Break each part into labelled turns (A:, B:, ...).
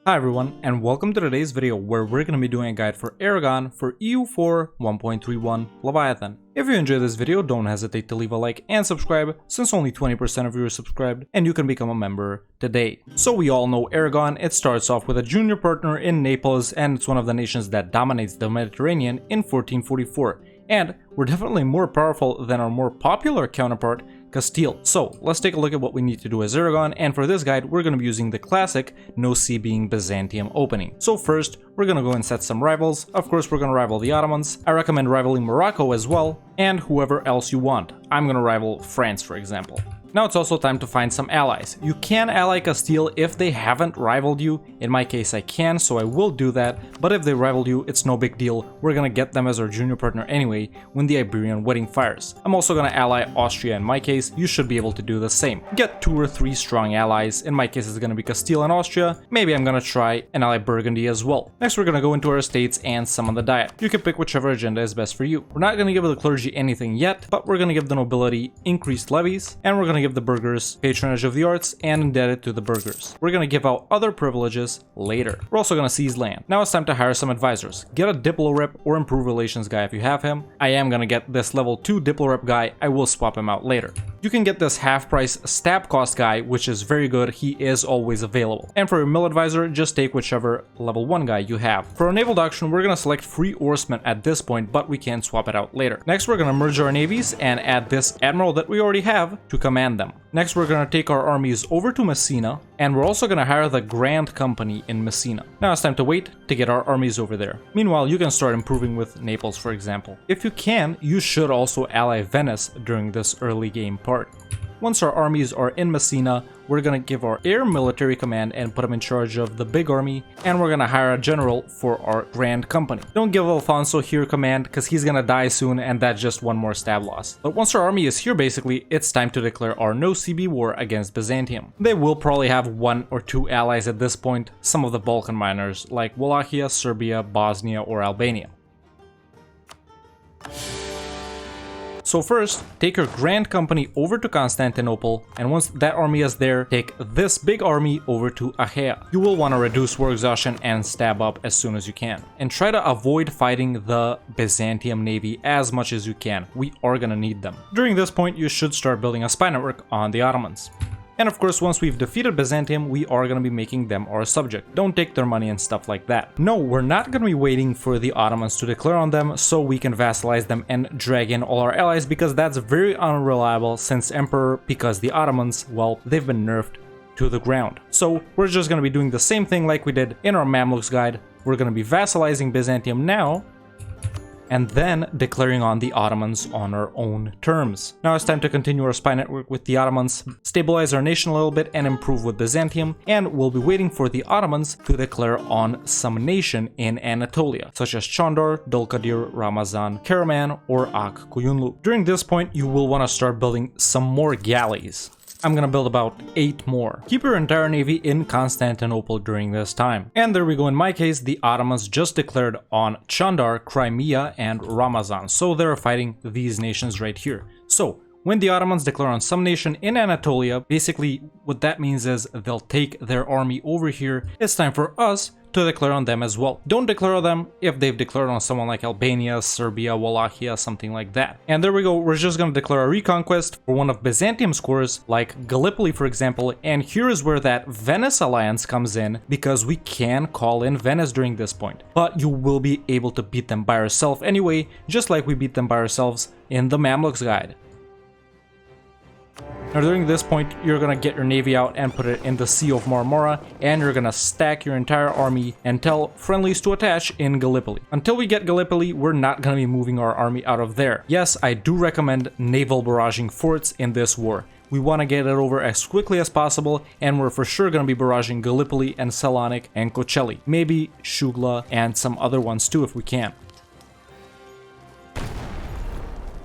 A: Hi everyone, and welcome to today's video where we're going to be doing a guide for Aragon for EU4 1.31 Leviathan. If you enjoyed this video, don't hesitate to leave a like and subscribe, since only 20% of you are subscribed, and you can become a member today. So we all know Aragon. It starts off with a junior partner in Naples, and it's one of the nations that dominates the Mediterranean in 1444. And we're definitely more powerful than our more popular counterpart, Castile. So let's take a look at what we need to do as Aragon, and for this guide we're going to be using the classic no sea being Byzantium opening. So first we're going to go and set some rivals. Of course we're going to rival the Ottomans. I recommend rivaling Morocco as well, and whoever else you want. I'm going to rival France, for example. Now it's also time to find some allies. You can ally Castile if they haven't rivaled you. In my case I can, so I will do that, but if they rivaled you, it's no big deal. We're gonna get them as our junior partner anyway when the Iberian wedding fires. I'm also gonna ally Austria in my case. You should be able to do the same. Get 2 or 3 strong allies. In my case it's gonna be Castile and Austria. Maybe I'm gonna try and ally Burgundy as well. Next we're gonna go into our estates and summon the Diet. You can pick whichever agenda is best for you. We're not gonna give the clergy anything yet, but we're gonna give the nobility increased levies, and we're gonna give the burghers patronage of the arts and indebted to the burghers. We're gonna give out other privileges later. We're also gonna seize land. Now it's time to hire some advisors. Get a Diplo rep or improve relations guy if you have him. I am gonna get this level 2 Diplo rep guy. I will swap him out later. You can get this half price stab cost guy, which is very good. He is always available. And for your mill advisor, just take whichever level 1 guy you have. For our naval doctrine, we're gonna select free oarsmen at this point, but we can swap it out later. Next we're gonna merge our navies and add this admiral that we already have to command them. Next we're gonna take our armies over to Messina, and we're also gonna hire the Grand Company in Messina. Now it's time to wait to get our armies over there. Meanwhile, you can start improving with Naples, for example. If you can, you should also ally Venice during this early game part. Once our armies are in Messina, we're gonna give our air military command and put him in charge of the big army, and we're gonna hire a general for our Grand Company. Don't give Alfonso here command, because he's gonna die soon, and that's just one more stab loss. But once our army is here, basically, it's time to declare our no CB war against Byzantium. They will probably have 1 or 2 allies at this point, some of the Balkan minors, like Wallachia, Serbia, Bosnia, or Albania. So first, take your Grand Company over to Constantinople, and once that army is there, take this big army over to Achaea. You will want to reduce war exhaustion and stab up as soon as you can. And try to avoid fighting the Byzantium navy as much as you can. We are gonna need them. During this point, you should start building a spy network on the Ottomans. And of course, once we've defeated Byzantium, we are going to be making them our subject. Don't take their money and stuff like that. No, we're not going to be waiting for the Ottomans to declare on them so we can vassalize them and drag in all our allies, because that's very unreliable since Emperor, because the Ottomans, well, they've been nerfed to the ground. So we're just going to be doing the same thing like we did in our Mamluks guide. We're going to be vassalizing Byzantium now, and then declaring on the Ottomans on our own terms. Now it's time to continue our spy network with the Ottomans, stabilize our nation a little bit, and improve with Byzantium, and we'll be waiting for the Ottomans to declare on some nation in Anatolia, such as Chandar, Dulkadir, Ramazan, Karaman, or Ak Koyunlu. During this point, you will want to start building some more galleys. I'm gonna build about 8 more. Keep your entire navy in Constantinople during this time. And there we go. In my case, the Ottomans just declared on Chandar, Crimea, and Ramazan. So they're fighting these nations right here. So when the Ottomans declare on some nation in Anatolia, basically what that means is they'll take their army over here. It's time for us to declare on them as well. Don't declare on them if they've declared on someone like Albania, Serbia, Wallachia, something like that. And there we go. We're just going to declare a reconquest for one of Byzantium's cores, like Gallipoli, for example. And here is where that Venice alliance comes in, because we can call in Venice during this point. But you will be able to beat them by yourself anyway, just like we beat them by ourselves in the Mamluks guide. Now during this point, you're gonna get your navy out and put it in the Sea of Marmara, and you're gonna stack your entire army and tell friendlies to attach in Gallipoli. Until we get Gallipoli, we're not gonna be moving our army out of there. Yes, I do recommend naval barraging forts in this war. We want to get it over as quickly as possible, and we're for sure going to be barraging Gallipoli and Salonik and Kocaeli. Maybe Shugla and some other ones too if we can.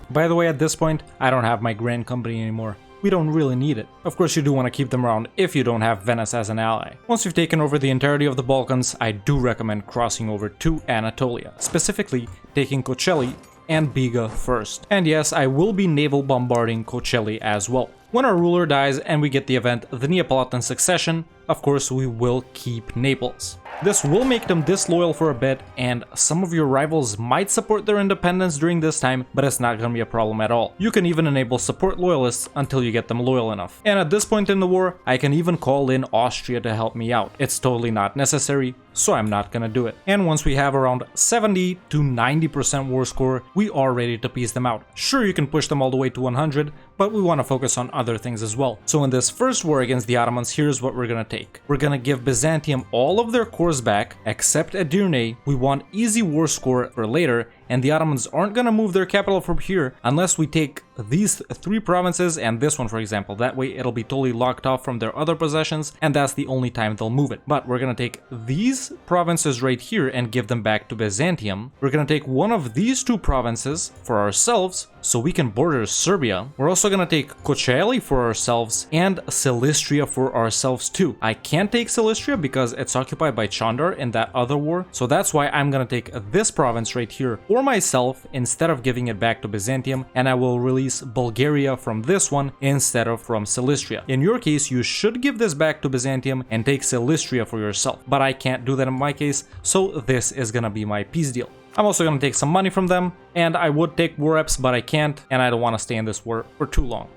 A: By the way, at this point, I don't have my Grand Company anymore. We don't really need it. Of course, you do want to keep them around if you don't have Venice as an ally. Once you've taken over the entirety of the Balkans, I do recommend crossing over to Anatolia, specifically taking Kocaeli and Biga first. And yes, I will be naval bombarding Kocaeli as well. When our ruler dies and we get the event the Neapolitan succession, of course we will keep Naples. This will make them disloyal for a bit, and some of your rivals might support their independence during this time, but it's not gonna be a problem at all. You can even enable support loyalists until you get them loyal enough. And at this point in the war, I can even call in Austria to help me out. It's totally not necessary, so I'm not gonna do it. And once we have around 70 to 90% war score, we are ready to piece them out. Sure, you can push them all the way to 100, but we want to focus on other things as well. So in this first war against the Ottomans, here's what we're gonna take. We're gonna give Byzantium all of their cores back, except Edirne. We want easy war score for later, and the Ottomans aren't gonna move their capital from here unless we take these 3 provinces and this one, for example. That way it'll be totally locked off from their other possessions, and that's the only time they'll move it. But we're gonna take these provinces right here and give them back to Byzantium. We're gonna take one of these 2 provinces for ourselves so we can border Serbia. We're also gonna take Kocaeli for ourselves and Silistria for ourselves too. I can't take Silistria because it's occupied by Chandar in that other war, so that's why I'm gonna take this province right here for myself instead of giving it back to Byzantium, and I will release Bulgaria from this one instead of from Silistria. In your case, you should give this back to Byzantium and take Silistria for yourself, but I can't do that in my case, so this is gonna be my peace deal. I'm also gonna take some money from them, and I would take war reps, but I can't, and I don't want to stay in this war for too long.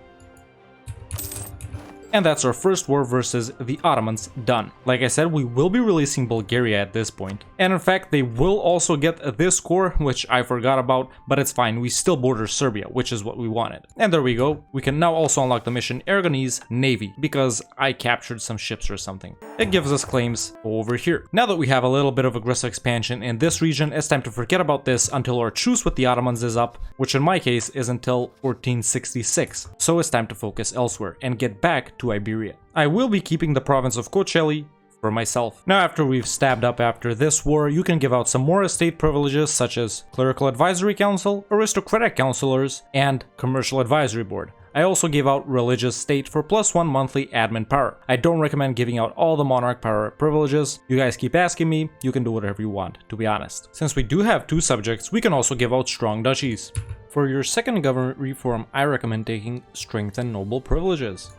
A: And that's our first war versus the Ottomans done. Like I said, we will be releasing Bulgaria at this point. And in fact, they will also get this core, which I forgot about, but it's fine. We still border Serbia, which is what we wanted. And there we go. We can now also unlock the mission Aragonese Navy, because I captured some ships or something. It gives us claims over here. Now that we have a little bit of aggressive expansion in this region, it's time to forget about this until our truce with the Ottomans is up, which in my case is until 1466. So it's time to focus elsewhere and get back to Iberia. I will be keeping the province of Kocaeli for myself. Now, after we've stabbed up after this war, you can give out some more estate privileges such as Clerical Advisory Council, Aristocratic Councilors, and Commercial Advisory Board. I also gave out Religious State for +1 monthly admin power. I don't recommend giving out all the monarch power privileges. You guys keep asking me, you can do whatever you want, to be honest. Since we do have 2 subjects, we can also give out strong duchies. For your second government reform, I recommend taking Strength and Noble privileges.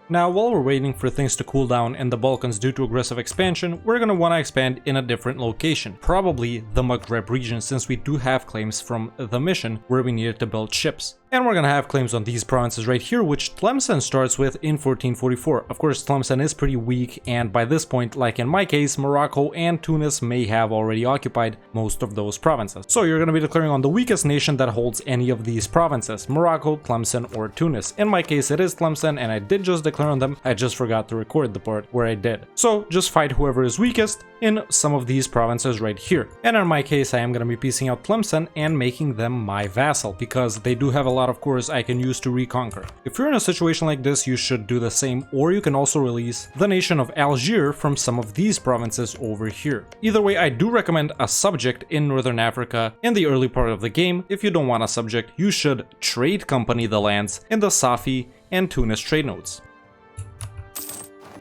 A: Now, while we're waiting for things to cool down in the Balkans due to aggressive expansion, we're gonna wanna expand in a different location, probably the Maghreb region, since we do have claims from the mission where we needed to build ships. And we're gonna have claims on these provinces right here, which Tlemcen starts with in 1444. Of course, Tlemcen is pretty weak, and by this point, like in my case, Morocco and Tunis may have already occupied most of those provinces. So you're gonna be declaring on the weakest nation that holds any of these provinces, Morocco, Tlemcen, or Tunis. In my case, it is Tlemcen, and I did just declare on them. I just forgot to record the part where I did. So just fight whoever is weakest in some of these provinces right here. And in my case, I am gonna be piecing out Tlemcen and making them my vassal, because they do have a lot of cores I can use to reconquer. If you're in a situation like this, you should do the same, or you can also release the nation of Algiers from some of these provinces over here. Either way, I do recommend a subject in Northern Africa in the early part of the game. If you don't want a subject, you should trade company the lands in the Safi and Tunis trade nodes.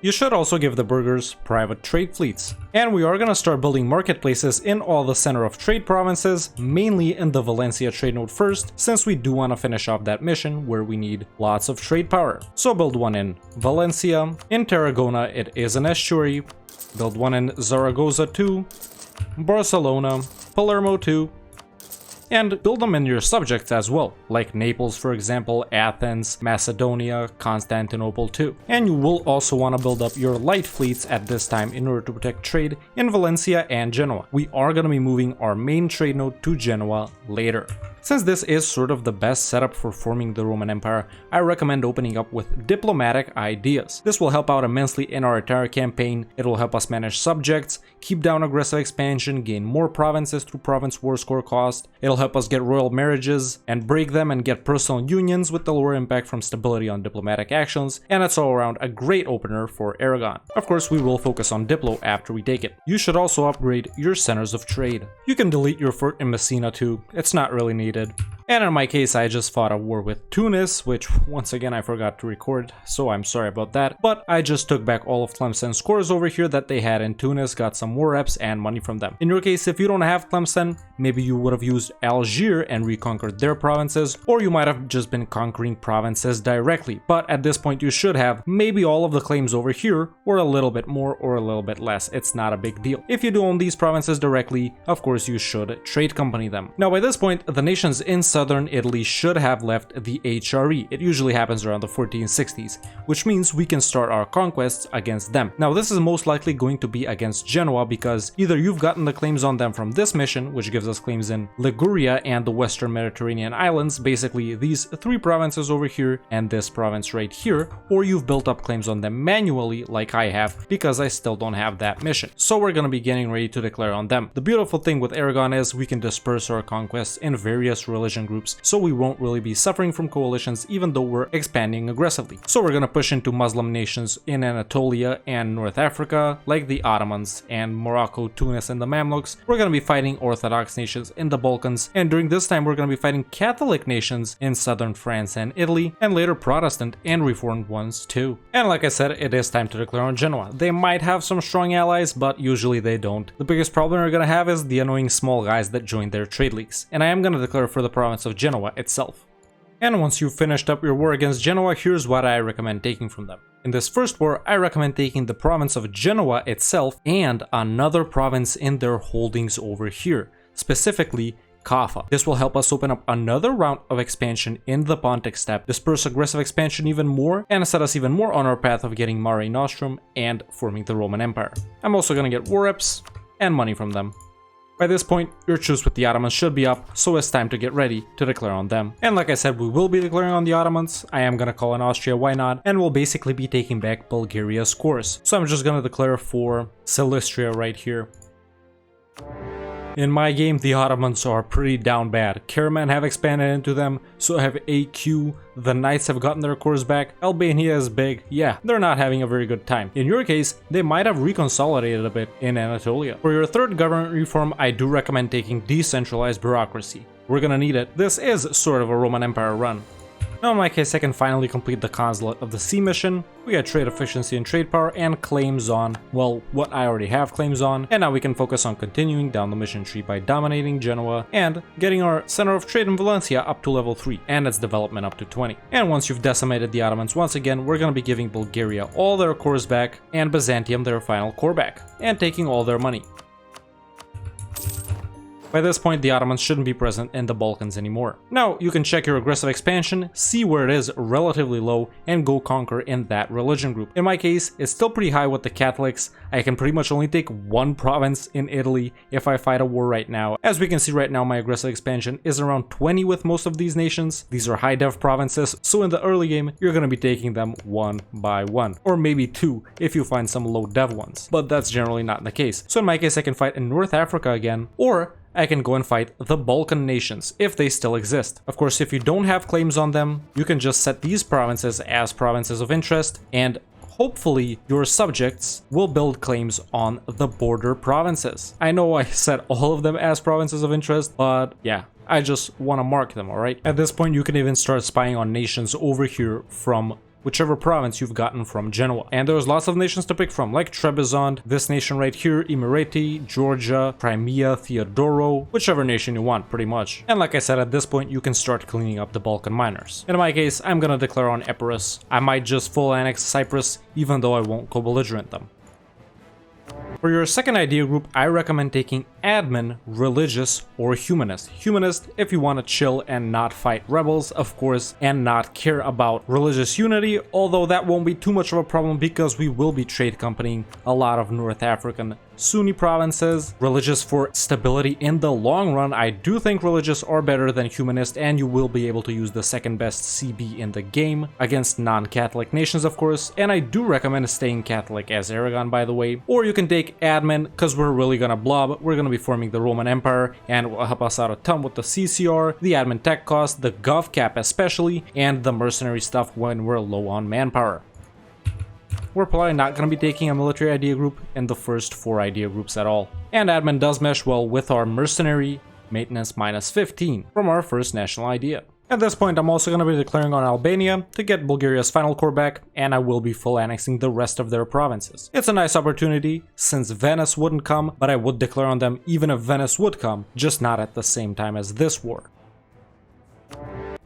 A: You should also give the burghers private trade fleets. And we are gonna start building marketplaces in all the center of trade provinces, mainly in the Valencia trade node first, since we do want to finish off that mission where we need lots of trade power. So build one in Valencia, in Tarragona it is an estuary, build one in Zaragoza too, Barcelona, Palermo too, and build them in your subjects as well, like Naples for example, Athens, Macedonia, Constantinople too. And you will also want to build up your light fleets at this time in order to protect trade in Valencia and Genoa. We are going to be moving our main trade node to Genoa later. Since this is sort of the best setup for forming the Roman Empire, I recommend opening up with diplomatic ideas. This will help out immensely in our entire campaign. It will help us manage subjects, keep down aggressive expansion, gain more provinces through province war score cost. It'll help us get royal marriages and break them and get personal unions with the lower impact from stability on diplomatic actions, and it's all around a great opener for Aragon. Of course, we will focus on Diplo after we take it. You should also upgrade your centers of trade. You can delete your fort in Messina too, it's not really needed. And in my case, I just fought a war with Tunis, which once again I forgot to record, so I'm sorry about that. But I just took back all of Tlemcen's cores over here that they had in Tunis, got some war reps and money from them. In your case, if you don't have Tlemcen, maybe you would have used Algiers and reconquered their provinces, or you might have just been conquering provinces directly. But at this point, you should have maybe all of the claims over here, or a little bit more or a little bit less. It's not a big deal. If you do own these provinces directly, of course you should trade company them. Now by this point, the nations in southern Italy should have left the HRE. It usually happens around the 1460s, which means we can start our conquests against them. Now this is most likely going to be against Genoa because either you've gotten the claims on them from this mission, which gives us claims in Liguria and the Western Mediterranean islands, basically these three provinces over here and this province right here, or you've built up claims on them manually like I have because I still don't have that mission. So we're gonna be getting ready to declare on them. The beautiful thing with Aragon is we can disperse our conquests in various religion groups, so we won't really be suffering from coalitions even though we're expanding aggressively. So we're gonna push into Muslim nations in Anatolia and North Africa, like the Ottomans and Morocco, Tunis, and the Mamluks. We're gonna be fighting Orthodox nations in the Balkans, and during this time we're gonna be fighting Catholic nations in southern France and Italy, and later Protestant and Reformed ones too. And like I said, it is time to declare on Genoa. They might have some strong allies, but usually they don't. The biggest problem we're gonna have is the annoying small guys that join their trade leagues, and I am gonna declare for the province of Genoa itself. And once you've finished up your war against Genoa, here's what I recommend taking from them. In this first war, I recommend taking the province of Genoa itself and another province in their holdings over here, specifically Kaffa. This will help us open up another round of expansion in the Pontic Steppe, disperse aggressive expansion even more, and set us even more on our path of getting Mare Nostrum and forming the Roman Empire. I'm also gonna get war reps and money from them. By this point, your truce with the Ottomans should be up, so it's time to get ready to declare on them. And like I said, we will be declaring on the Ottomans. I am gonna call in Austria, why not? And we'll basically be taking back Bulgaria's cores. So I'm just gonna declare for Silistria right here. In my game, the Ottomans are pretty down bad. Karaman have expanded into them, so have AQ, the Knights have gotten their cores back, Albania is big, yeah, they're not having a very good time. In your case, they might have reconsolidated a bit in Anatolia. For your third government reform, I do recommend taking decentralized bureaucracy. We're gonna need it. This is sort of a Roman Empire run. Now in my case, I can finally complete the Consulate of the Sea mission. We got trade efficiency and trade power and claims on, well, what I already have claims on, and now we can focus on continuing down the mission tree by dominating Genoa and getting our center of trade in Valencia up to level 3 and its development up to 20. And once you've decimated the Ottomans once again, we're gonna be giving Bulgaria all their cores back and Byzantium their final core back, and taking all their money. By this point, the Ottomans shouldn't be present in the Balkans anymore. Now, you can check your aggressive expansion, see where it is relatively low, and go conquer in that religion group. In my case, it's still pretty high with the Catholics. I can pretty much only take one province in Italy if I fight a war right now. As we can see right now, my aggressive expansion is around 20 with most of these nations. These are high dev provinces, so in the early game, you're gonna be taking them one by one, or maybe two if you find some low dev ones, but that's generally not the case. So in my case, I can fight in North Africa again, or I can go and fight the Balkan nations, if they still exist. Of course, if you don't have claims on them, you can just set these provinces as provinces of interest, and hopefully your subjects will build claims on the border provinces. I know I set all of them as provinces of interest, but yeah, I just want to mark them, alright? At this point, you can even start spying on nations over here from whichever province you've gotten from Genoa. And there's lots of nations to pick from, like Trebizond, this nation right here, Emirati, Georgia, Crimea, Theodoro, whichever nation you want, pretty much. And like I said, at this point, you can start cleaning up the Balkan miners. In my case, I'm gonna declare on Epirus. I might just full annex Cyprus, even though I won't co-belligerent them. For your second idea group, I recommend taking admin, religious, or humanist. Humanist if you want to chill and not fight rebels, of course, and not care about religious unity, although that won't be too much of a problem because we will be trade companying a lot of North African Sunni provinces. Religious for stability in the long run. I do think religious are better than humanist, and you will be able to use the second best CB in the game against non-Catholic nations, of course, and I do recommend staying Catholic as Aragon, by the way. Or you can take admin, because we're really gonna blob. We're gonna be forming the Roman Empire, and it will help us out a ton with the CCR, the admin tech cost, the gov cap especially, and the mercenary stuff when we're low on manpower. We're probably not going to be taking a military idea group in the first 4 idea groups at all. And admin does mesh well with our mercenary, maintenance -15 from our first national idea. At this point, I'm also going to be declaring on Albania to get Bulgaria's final core back, and I will be full annexing the rest of their provinces. It's a nice opportunity, since Venice wouldn't come, but I would declare on them even if Venice would come, just not at the same time as this war.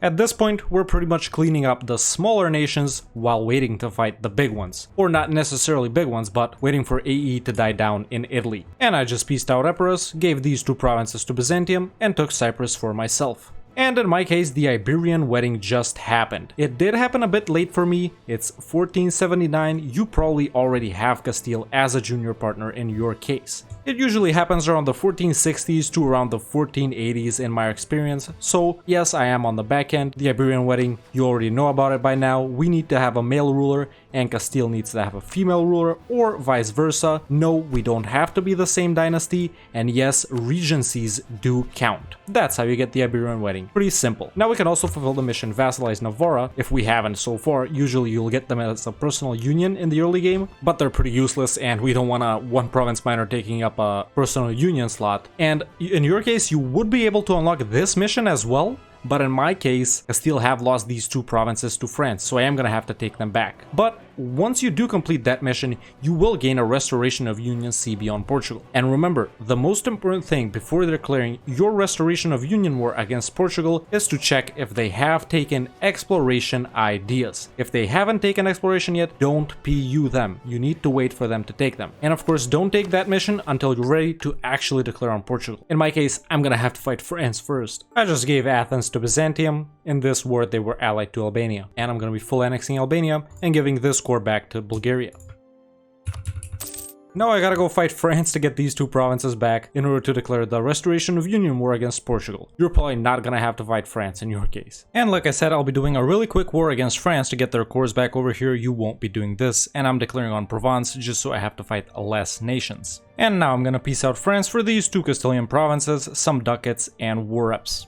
A: At this point, we're pretty much cleaning up the smaller nations while waiting to fight the big ones. Or not necessarily big ones, but waiting for AE to die down in Italy. And I just pieced out Epirus, gave these two provinces to Byzantium, and took Cyprus for myself. And in my case, the Iberian wedding just happened. It did happen a bit late for me. It's 1479. You probably already have Castile as a junior partner in your case. It usually happens around the 1460s to around the 1480s in my experience. So yes, I am on the back end. The Iberian wedding, you already know about it by now. We need to have a male ruler and Castile needs to have a female ruler, or vice versa. No, we don't have to be the same dynasty. And yes, regencies do count. That's how you get the Iberian wedding. Pretty simple. Now we can also fulfill the mission Vassalize Navarra. If we haven't so far, usually you'll get them as a personal union in the early game, but they're pretty useless and we don't want a one province minor taking up a personal union slot. And in your case, you would be able to unlock this mission as well. But in my case, Castile have lost these two provinces to France, so I am gonna have to take them back. But once you do complete that mission, you will gain a Restoration of Union CB on Portugal. And remember, the most important thing before declaring your Restoration of Union war against Portugal is to check if they have taken exploration ideas. If they haven't taken exploration yet, don't PU them. You need to wait for them to take them. And of course, don't take that mission until you're ready to actually declare on Portugal. In my case, I'm gonna have to fight France first. I just gave Athens to Byzantium. In this war, they were allied to Albania. And I'm gonna be full annexing Albania and giving this core back to Bulgaria. Now I gotta go fight France to get these two provinces back in order to declare the Restoration of Union war against Portugal. You're probably not gonna have to fight France in your case. And like I said, I'll be doing a really quick war against France to get their cores back over here. You won't be doing this, and I'm declaring on Provence just so I have to fight less nations. And now I'm gonna peace out France for these two Castilian provinces, some ducats, and war reps.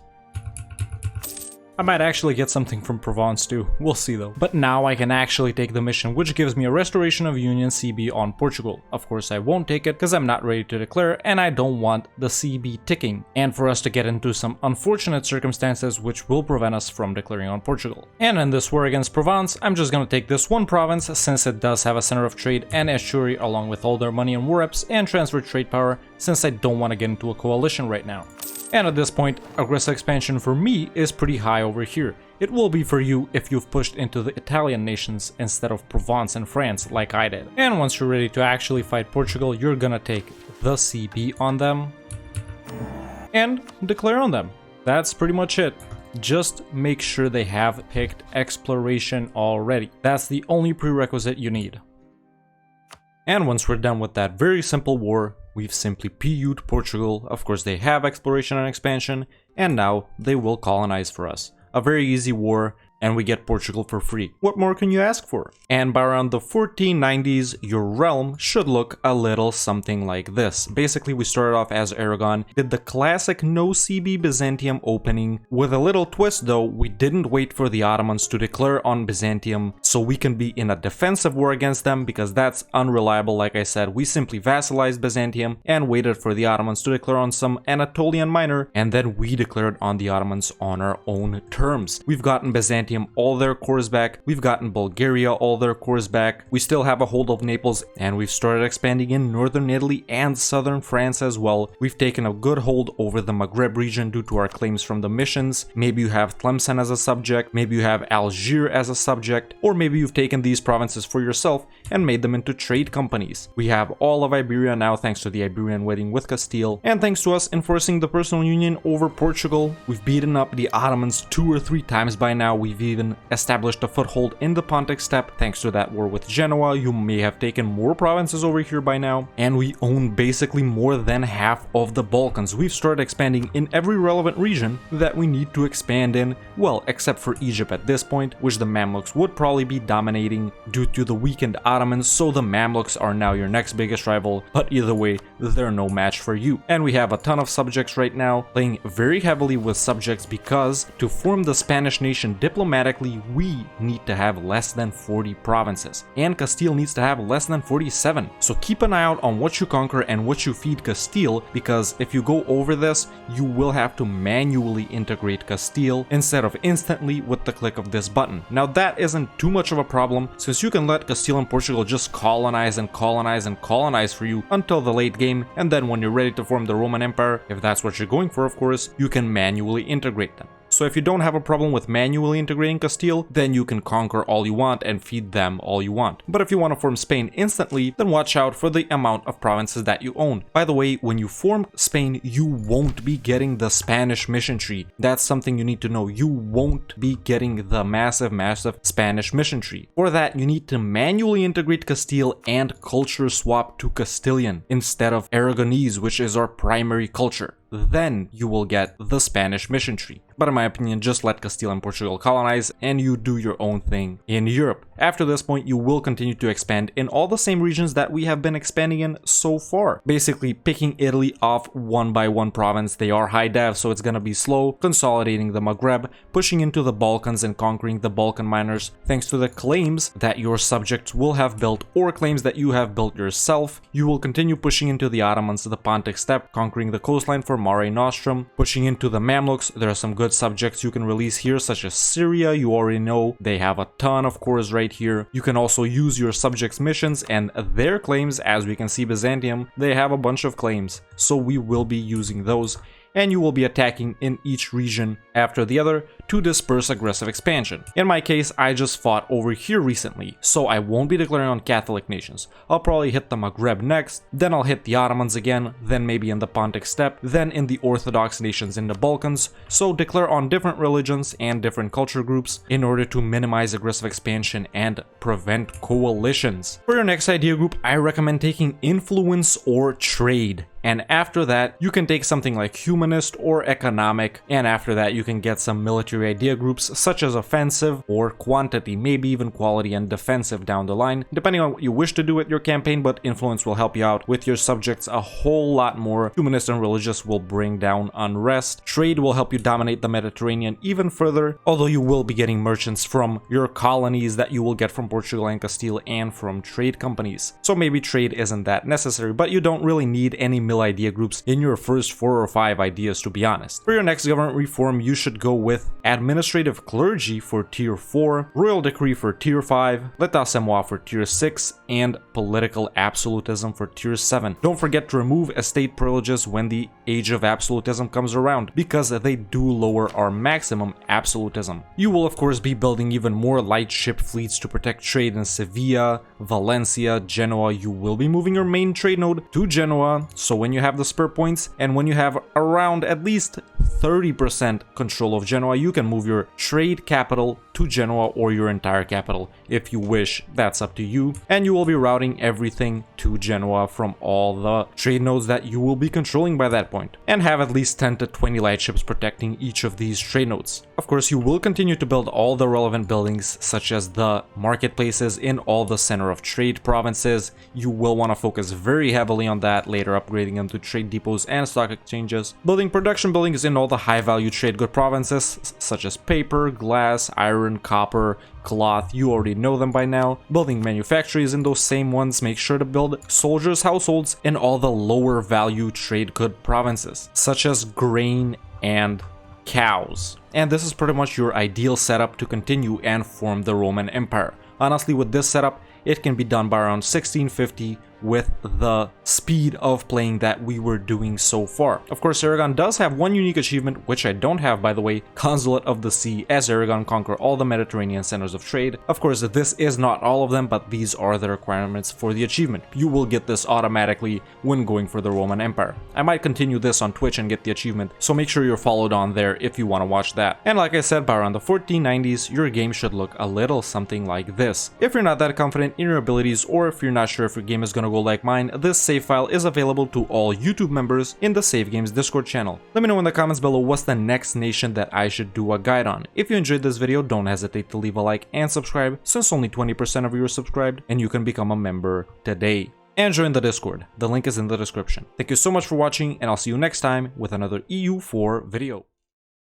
A: I might actually get something from Provence too, we'll see though. But now I can actually take the mission, which gives me a Restoration of Union CB on Portugal. Of course I won't take it because I'm not ready to declare and I don't want the CB ticking, and for us to get into some unfortunate circumstances which will prevent us from declaring on Portugal. And in this war against Provence, I'm just gonna take this one province since it does have a center of trade and estuary along with all their money and war reps, and transfer trade power since I don't want to get into a coalition right now. And at this point, aggressive expansion for me is pretty high over here. It will be for you if you've pushed into the Italian nations instead of Provence and France like I did. And once you're ready to actually fight Portugal, you're gonna take the CB on them and declare on them. That's pretty much it. Just make sure they have picked exploration already. That's the only prerequisite you need. And once we're done with that very simple war, we've simply PU'd Portugal. Of course, they have exploration and expansion, and now they will colonize for us. A very easy war, and we get Portugal for free. What more can you ask for? And by around the 1490s, your realm should look a little something like this. Basically, we started off as Aragon, did the classic no CB Byzantium opening. With a little twist though, we didn't wait for the Ottomans to declare on Byzantium so we can be in a defensive war against them, because that's unreliable. Like I said, we simply vassalized Byzantium and waited for the Ottomans to declare on some Anatolian Minor, and then we declared on the Ottomans on our own terms. We've gotten Byzantium all their cores back, we've gotten Bulgaria all their cores back, we still have a hold of Naples, and we've started expanding in northern Italy and southern France as well. We've taken a good hold over the Maghreb region due to our claims from the missions. Maybe you have Tlemcen as a subject, maybe you have Algiers as a subject, or maybe you've taken these provinces for yourself and made them into trade companies. We have all of Iberia now thanks to the Iberian wedding with Castile, and thanks to us enforcing the personal union over Portugal. We've beaten up the Ottomans 2 or 3 times by now. We've even established a foothold in the Pontic steppe thanks to that war with Genoa. You may have taken more provinces over here by now, and we own basically more than half of the Balkans. We've started expanding in every relevant region that we need to expand in, well, except for Egypt at this point, which the Mamluks would probably be dominating due to the weakened Ottomans, so the Mamluks are now your next biggest rival, but either way, they're no match for you. And we have a ton of subjects right now, playing very heavily with subjects because to form the Spanish nation diplomatic automatically we need to have less than 40 provinces, and Castile needs to have less than 47. So keep an eye out on what you conquer and what you feed Castile, because if you go over this, you will have to manually integrate Castile instead of instantly with the click of this button. Now that isn't too much of a problem, since you can let Castile and Portugal just colonize and colonize and colonize for you until the late game, and then when you're ready to form the Roman Empire, if that's what you're going for of course, you can manually integrate them. So if you don't have a problem with manually integrating Castile, then you can conquer all you want and feed them all you want. But if you want to form Spain instantly, then watch out for the amount of provinces that you own. By the way, when you form Spain, you won't be getting the Spanish mission tree. That's something you need to know. You won't be getting the massive Spanish mission tree. For that, you need to manually integrate Castile and culture swap to Castilian instead of Aragonese, which is our primary culture. Then you will get the Spanish mission tree. But in my opinion, just let Castile and Portugal colonize and you do your own thing in Europe. After this point, you will continue to expand in all the same regions that we have been expanding in so far. Basically picking Italy off one by one province. They are high dev, so it's gonna be slow, consolidating the Maghreb, pushing into the Balkans and conquering the Balkan miners thanks to the claims that your subjects will have built or claims that you have built yourself. You will continue pushing into the Ottomans, the Pontic Steppe, conquering the coastline for Mare Nostrum, pushing into the Mamluks. There are some good subjects you can release here, such as Syria. You already know they have a ton of cores right here. You can also use your subjects' missions and their claims. As we can see, Byzantium, they have a bunch of claims, so we will be using those. And you will be attacking in each region after the other to disperse aggressive expansion. In my case, I just fought over here recently, so I won't be declaring on Catholic nations. I'll probably hit the Maghreb next, then I'll hit the Ottomans again, then maybe in the Pontic Steppe, then in the Orthodox nations in the Balkans. So declare on different religions and different culture groups in order to minimize aggressive expansion and prevent coalitions. For your next idea group, I recommend taking influence or trade. And after that, you can take something like humanist or economic, and after that you can get some military idea groups such as offensive or quantity, maybe even quality and defensive down the line, depending on what you wish to do with your campaign, but influence will help you out with your subjects a whole lot more. Humanist and religious will bring down unrest. Trade will help you dominate the Mediterranean even further, although you will be getting merchants from your colonies that you will get from Portugal and Castile and from trade companies. So maybe trade isn't that necessary, but you don't really need any idea groups in your first 4 or 5 ideas, to be honest. For your next government reform, you should go with administrative clergy for tier 4, royal decree for tier 5, l'état c'est moi for tier 6, and political absolutism for tier 7. Don't forget to remove estate privileges when the age of absolutism comes around, because they do lower our maximum absolutism. You will of course be building even more light ship fleets to protect trade in Sevilla, Valencia, Genoa. You will be moving your main trade node to Genoa, so when you have the spur points and when you have around at least 30% control of Genoa, you can move your trade capital to Genoa or your entire capital if you wish. That's up to you, and you will be routing everything to Genoa from all the trade nodes that you will be controlling by that point, and have at least 10 to 20 light ships protecting each of these trade nodes. Of course, you will continue to build all the relevant buildings such as the marketplaces in all the center of trade provinces. You will want to focus very heavily on that, later upgrading them to trade depots and stock exchanges. Building production buildings in all the high value trade good provinces such as paper, glass, iron, copper, cloth. You already know them by now. Building manufactories in those same ones. Make sure to build soldiers' households in all the lower value trade good provinces such as grain and cows. And this is pretty much your ideal setup to continue and form the Roman Empire. Honestly, with this setup, it can be done by around 1650 with the speed of playing that we were doing so far. Of course, Aragon does have one unique achievement, which I don't have, by the way, Consulate of the Sea, as Aragon conquer all the Mediterranean centers of trade. Of course, this is not all of them, but these are the requirements for the achievement. You will get this automatically when going for the Roman Empire. I might continue this on Twitch and get the achievement, so make sure you're followed on there if you want to watch that. And like I said, by around the 1490s, your game should look a little something like this. If you're not that confident in your abilities, or if you're not sure if your game is going to go like mine, this save file is available to all YouTube members in the Save Games Discord channel. Let me know in the comments below what's the next nation that I should do a guide on. If you enjoyed this video, don't hesitate to leave a like and subscribe, since only 20% of you are subscribed, and you can become a member today. And join the Discord. The link is in the description. Thank you so much for watching, and I'll see you next time with another EU4 video.